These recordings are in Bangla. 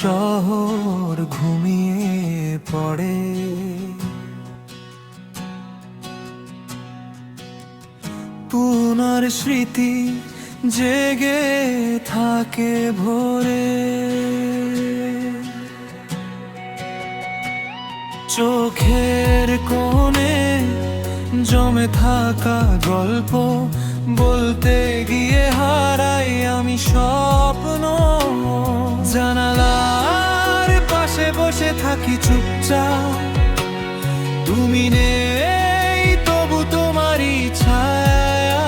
শহর ঘুমিয়ে পড়ে, পুনর স্মৃতি জেগে থাকে ভোরে। চোখের কোণে জমে থাকা গল্প বলতে গিয়ে হারাই আমি স্বপ্ন। জানালার পাশে বসে থাকি চুপচাপ, তুমি নেই তবু তোমারই ছায়া।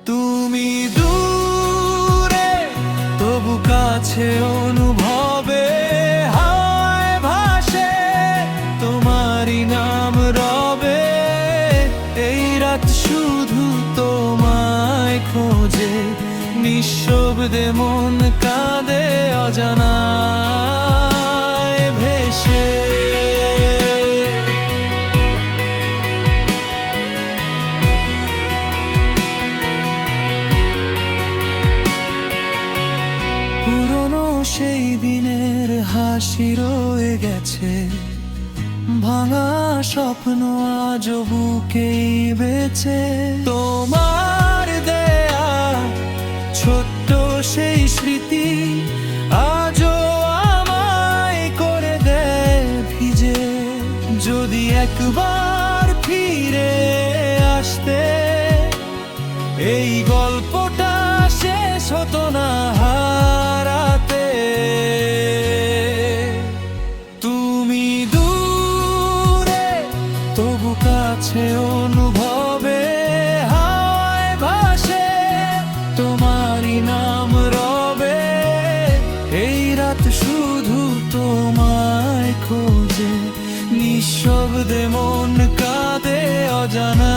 তুমি দূরে তবু কাছে অনুভবে, হাওয়ায় ভাসে তোমারই নাম রবে। এই রাত শুধু তোমায় খোঁজে, নিঃশব্দে মন কাঁদে অজানায় ভেসে। পুরনো সেই দিনের হাসি রয়ে গেছে, ভাঙা স্বপ্ন আজও বুকেই বেঁচে। তোমার দেয়া ছোট্ট সেই স্মৃতি আজও আমায় করে দেয় ভিজে। যদি একবার ফিরে আসতে, এই গল্পটা শেষ হতো না হারাতে। তুমি দূরে তবু কাছে অনুভবে, হাওয়ায় ভাসে তোমারই নাম রবে। এই রাত শুধু তোমায় খোঁজে, নিঃশব্দে মন কাঁদে অজানা।